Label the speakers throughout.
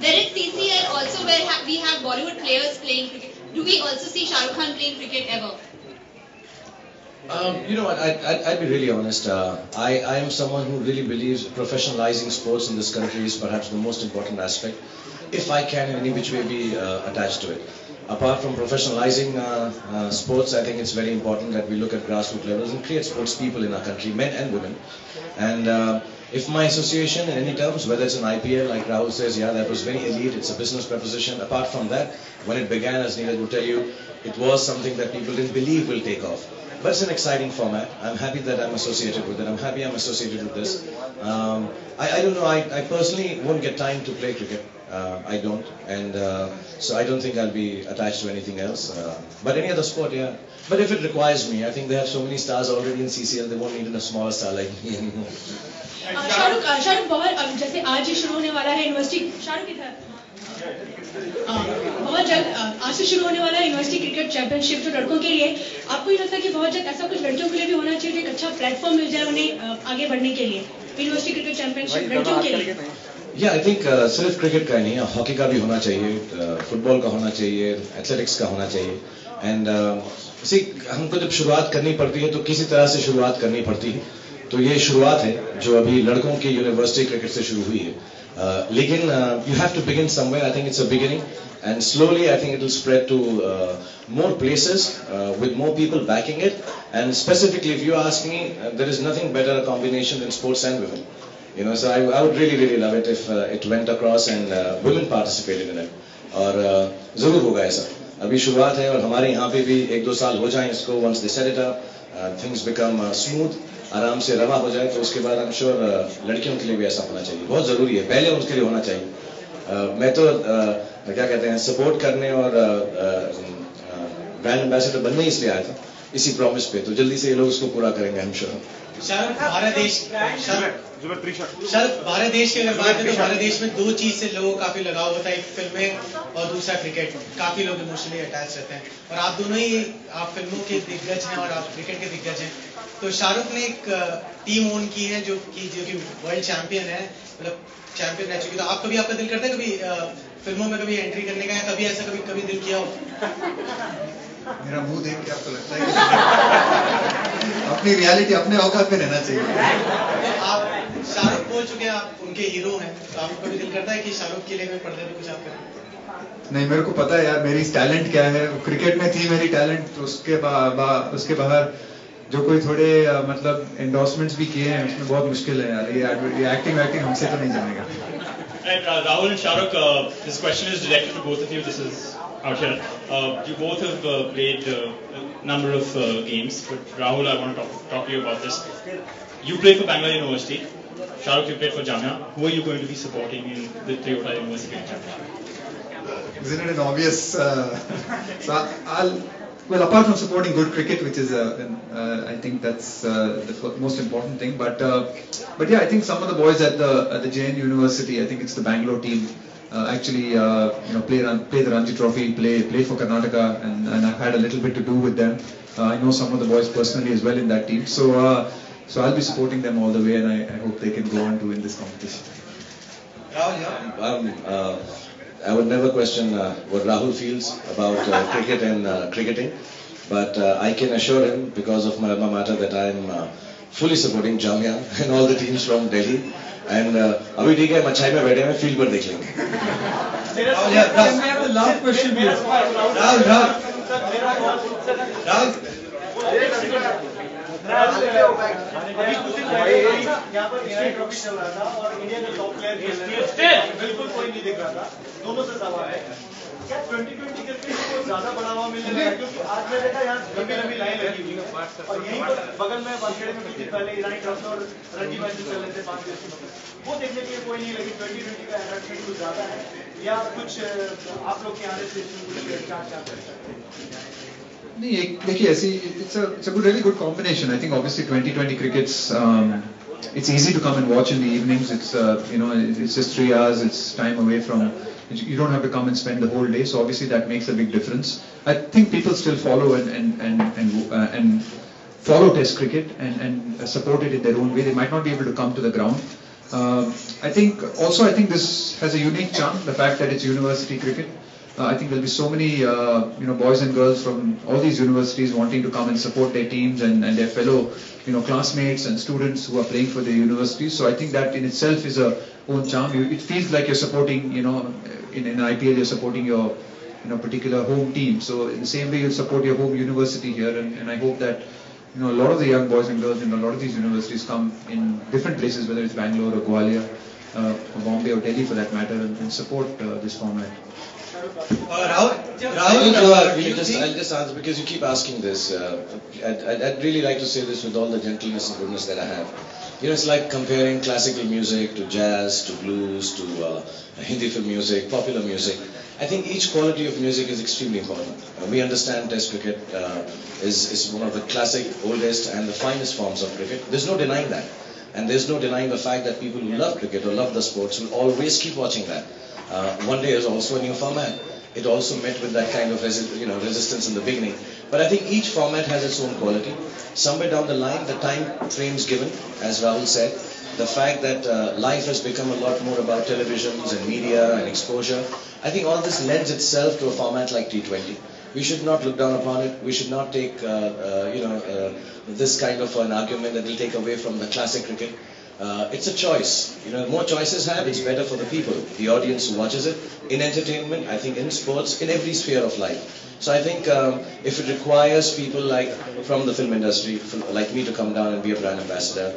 Speaker 1: there is CCL also where we have Bollywood players playing cricket. Do we also see Shah Rukh Khan playing cricket ever?
Speaker 2: You know what, I'd be really honest. I am someone who really believes professionalizing sports in this country is perhaps the most important aspect, if I can in any which way be attached to it. Apart from professionalizing sports, I think it's very important that we look at grassroots levels and create sports people in our country, men and women. And if my association in any terms, whether it's an IPL, like Rahul says, yeah, that was very elite, it's a business proposition. Apart from that, when it began, as Neeraj will tell you, it was something that people didn't believe will take off. But it's an exciting format. I'm happy that I'm associated with it. I'm happy I'm associated with this. I don't know, I personally won't get time to play cricket. I don't. And so I don't think I'll be attached to anything else. But any other sport, yeah. But if it requires me, I think they have so many stars already in CCL, they won't need a smaller star like me anymore.
Speaker 3: Shahrukh बहुत जैसे आज ही शुरू होने वाला है university Shahrukh इधर बहुत जल्द आज से शुरू होने वाला है यूनिवर्सिटी क्रिकेट चैंपियनशिप जो लड़कों के लिए आपको ये लगता है कि बहुत जल्द ऐसा कुछ लड़कियों के लिए भी होना चाहिए एक अच्छा प्लेटफॉर्म मिल जाए उन्हें आगे बढ़ने के लिए यूनिवर्सिटी क्रिकेट चैंपियनशिप लड़कियों के लिए
Speaker 2: या आई थिंक सिर्फ क्रिकेट का नहीं है हॉकी का भी होना चाहिए फुटबॉल का होना चाहिए एथलेटिक्स का होना चाहिए एंड हमको जब शुरुआत करनी पड़ती है तो किसी तरह से शुरुआत करनी पड़ती है तो ये शुरुआत है जो अभी लड़कों की यूनिवर्सिटी क्रिकेट से शुरू हुई है लेकिन you have to begin somewhere I think it's a beginning and slowly I think it will spread to more places with more people backing it and specifically if you ask me there is nothing better a combination than sports and women you know so I would really love it if it went across and women participated in it और ज़रूर होगा ऐसा अभी शुरुआत है और हमारे यहाँ पे भी 1-2 साल हो जाएं इसको once they set it up things become smooth आराम से रवा हो जाए तो उसके बाद I'm sure लड़कियों के लिए भी ऐसा होना चाहिए बहुत ज़रूरी है पहले उसके लिए होना चाहिए मैं तो क्या कहते हैं सपोर्ट करने और ब्रांड एम्बेसडर बनने ही इसलिए आया था इसी प्रॉमिस पे तो जल्दी से ये लोग उसको पूरा करेंगे I'm sure
Speaker 4: भारत देश की अगर बात करें तो भारत देश में 2 चीज से लोगों को काफी लगाव होता है एक फिल्में और दूसरा क्रिकेट काफी लोग इमोशनली अटैच रहते हैं और आप दोनों ही आप फिल्मों के दिग्गज हैं और आप क्रिकेट के दिग्गज हैं तो शाहरुख ने एक टीम ओन की है जो कि वर्ल्ड चैंपियन है मतलब चैंपियन रह चुकी तो आप कभी आपका दिल करता है कभी फिल्मों में कभी एंट्री करने का या कभी ऐसा कभी दिल किया हो
Speaker 5: मेरा मुंह देख के आपको लगता है कि अपनी रियलिटी अपने औकात पे रहना चाहिए
Speaker 4: आप शाहरुख बोल चुके हैं आप उनके हीरो हैं तो आपको कभी दिल करता है कि शाहरुख के लिए पर्दे पे कुछ आप करें
Speaker 5: नहीं मेरे को पता है यार मेरी टैलेंट क्या है क्रिकेट में थी मेरी टैलेंट तो उसके बाहर जो कोई थोड़े मतलब एंडोर्समेंट्स भी किए हैं उसमें बहुत मुश्किल है यार ये एक्टिंग हमसे तो नहीं जमेगा
Speaker 6: And Rahul and Shahrukh, this question is directed to both of you. This is out here. You both have played a number of games, but Rahul, I want to talk to you about this. You played for Bangalore University. Shahrukh, you played for Jamia. Who are you going to be supporting in the Toyota University Championship?
Speaker 5: Isn't it an obvious? So well, apart from supporting good cricket, which is I think that's the most important thing. But yeah, I think some of the boys at the JN University, I think it's the Bangalore team, actually play the Ranji Trophy, play for Karnataka, and I've had a little bit to do with them. I know some of the boys personally as well in that team, so I'll be supporting them all the way, and I hope they can go on to win this competition.
Speaker 4: Rahul,
Speaker 2: I would never question what Rahul feels about cricket and cricketing, but I can assure him, because of my alma mater, that I am fully supporting Jamia and all the teams from Delhi. And अभी ठीक है मच्छाई में बैठे हैं field पर देख लेंगे.
Speaker 4: Rahul, last question please. Rahul.
Speaker 7: अभी कुछ दिन पहले यहाँ पर इंडिया ट्रॉफी चल रहा था और इंडिया के टॉप प्लेयर बिल्कुल कोई नहीं दिख रहा था दोनों से सवाल है क्या 2020 क्रिकेट को ज्यादा बढ़ावा मिलने लगा क्योंकि आज मैं देखा यहाँ लंबी लाइन लगी हुई है और यहीं पर बगल में वानखेड़े में कुछ दिन पहले ईरानी ट्रॉफी और रणजी मैच चल रहे थे 5 दिवसीय वो देखने के लिए कोई नहीं लगी 2020 का अटैचमेंट कुछ ज्यादा है या कुछ आप लोग के आने से क्या
Speaker 5: नहीं देखिए ऐसी it's a really good combination. I think obviously 2020 cricket's it's easy to come and watch in the evenings. It's it's just 3 hours. It's time away from you don't have to come and spend the whole day. So obviously that makes a big difference. I think people still follow and follow Test cricket and support it in their own way. They might not be able to come to the ground, I think this has a unique charm, the fact that it's university cricket. I think there'll be so many boys and girls from all these universities wanting to come and support their teams and their fellow classmates and students who are playing for their universities. So I think that in itself is a own charm. It feels like you're supporting, in an IPL you're supporting your particular home team. So in the same way you'll support your home university here, and I hope that a lot of the young boys and girls in a lot of these universities come in different places, whether it's Bangalore or Gwalior or Bombay or Delhi for that matter, and support this format.
Speaker 4: Rahul,
Speaker 2: I'll just answer because you keep asking this. I'd really like to say this with all the gentleness and goodness that I have. It's like comparing classical music to jazz, to blues, to Hindi film music, popular music. I think each quality of music is extremely important. We understand Test cricket is one of the classic, oldest and the finest forms of cricket. There's no denying that. And there's no denying the fact that people who love cricket or love the sports will always keep watching that. One day is also a new format. It also met with that kind of resistance in the beginning. But I think each format has its own quality. Somewhere down the line, the time frames given, as Rahul said, the fact that life has become a lot more about televisions and media and exposure, I think all this lends itself to a format like T20. We should not look down upon it. We should not take, this kind of an argument that will take away from the classic cricket. It's a choice. More choices have, it's better for the people, the audience who watches it. In entertainment, I think in sports, in every sphere of life. So I think if it requires people like from the film industry, like me to come down and be a brand ambassador,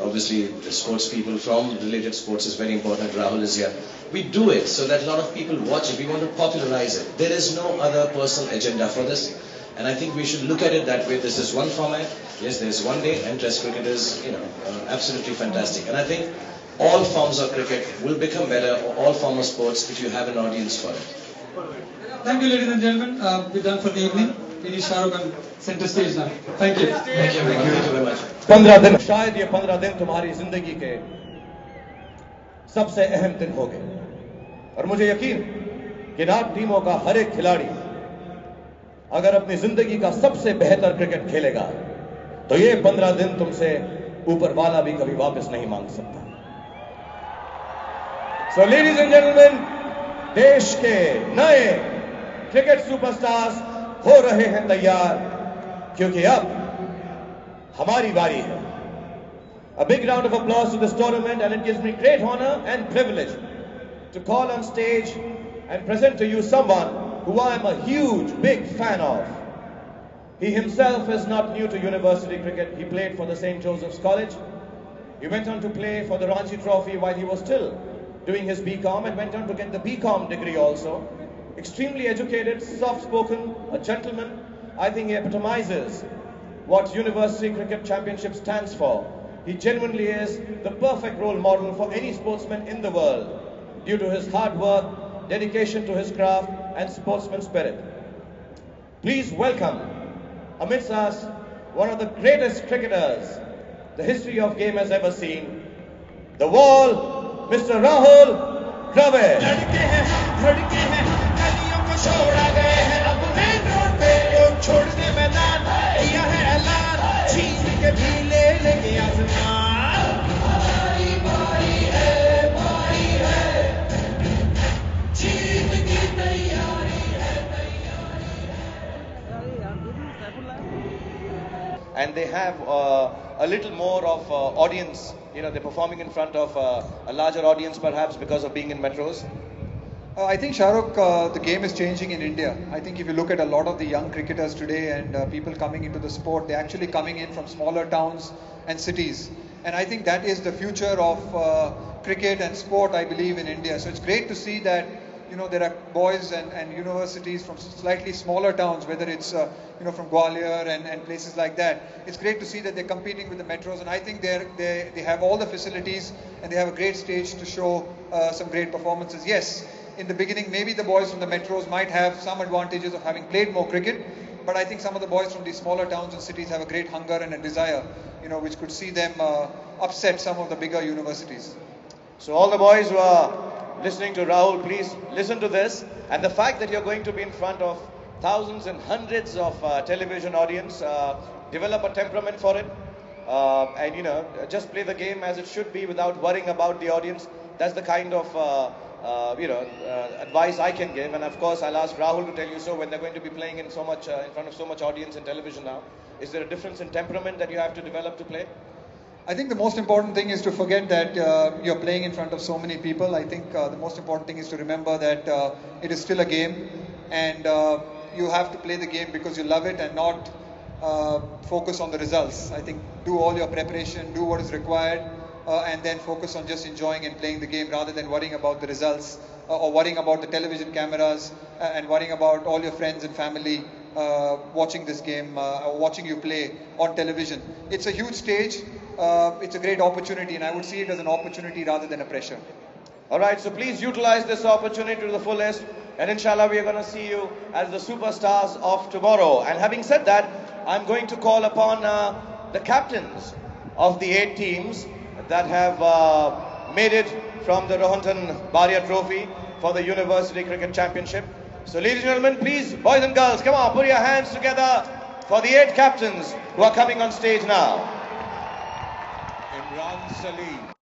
Speaker 2: obviously the sports people from related sports is very important. Rahul is here. We do it so that a lot of people watch it. We want to popularize it. There is no other personal agenda for this. And I think we should look at it that way. This is one format. Yes, there is one day, and Test cricket is, absolutely fantastic. And I think all forms of cricket will become better, or all forms of sports, if you have an audience for it.
Speaker 8: Thank you, ladies and gentlemen. We're done for the evening. Please, Shah Rukh on center stage now. Thank you.
Speaker 2: Thank you very much.
Speaker 9: 15 दिन शायद ये 15 दिन तुम्हारी जिंदगी के सबसे अहम दिन होंगे और मुझे यकीन कि इन टीमों का हर एक खिलाड़ी अगर अपनी जिंदगी का सबसे बेहतर क्रिकेट खेलेगा तो ये 15 दिन तुमसे ऊपर वाला भी कभी वापस नहीं मांग सकता. So ladies and gentlemen, देश के नए क्रिकेट सुपरस्टार्स हो रहे हैं तैयार क्योंकि अब हमारी बारी है. A big round of applause to this tournament, and it gives me great honor and privilege to call on stage and present to you someone who I am a huge, big fan of. He himself is not new to university cricket. He played for the St. Joseph's College. He went on to play for the Ranji Trophy while he was still doing his BCom and went on to get the BCom degree also. Extremely educated, soft-spoken, a gentleman. I think he epitomizes what University Cricket Championship stands for. He genuinely is the perfect role model for any sportsman in the world due to his hard work, dedication to his craft and sportsman spirit. Please welcome amidst us one of the greatest cricketers the history of game has ever seen, the wall, Mr. Rahul Dravid. And they have a little more of audience. They're performing in front of a larger audience perhaps because of being in metros.
Speaker 5: I think, Shah Rukh, the game is changing in India. I think if you look at a lot of the young cricketers today and people coming into the sport, they're actually coming in from smaller towns and cities. And I think that is the future of cricket and sport, I believe, in India. So it's great to see that there are boys and universities from slightly smaller towns, whether it's from Gwalior and places like that. It's great to see that they're competing with the metros, and I think they have all the facilities and they have a great stage to show some great performances. Yes, in the beginning, maybe the boys from the metros might have some advantages of having played more cricket, but I think some of the boys from these smaller towns and cities have a great hunger and a desire, which could see them upset some of the bigger universities.
Speaker 9: So all the boys who are listening to Rahul, please listen to this. And the fact that you're going to be in front of thousands and hundreds of television audience, develop a temperament for it. and just play the game as it should be without worrying about the audience. That's the kind of advice I can give, and of course I'll ask Rahul to tell you. So when they're going to be playing in front of so much audience in television now, is there a difference in temperament that you have to develop to play?
Speaker 10: I think the most important thing is to forget that you're playing in front of so many people. I think the most important thing is to remember that it is still a game, and you have to play the game because you love it and not focus on the results. I think do all your preparation, do what is required, and then focus on just enjoying and playing the game rather than worrying about the results or worrying about the television cameras and worrying about all your friends and family watching this game or watching you play on television. It's a huge stage. It's a great opportunity, and I would see it as an opportunity rather than a pressure.
Speaker 9: All right, so please utilize this opportunity to the fullest, and inshallah we are going to see you as the superstars of tomorrow. And having said that, I'm going to call upon the captains of the 8 teams that have made it from the Rohinton Baria Trophy for the University Cricket Championship. So ladies and gentlemen, please, boys and girls, come on, put your hands together for the 8 captains who are coming on stage now.
Speaker 11: Imran Salim.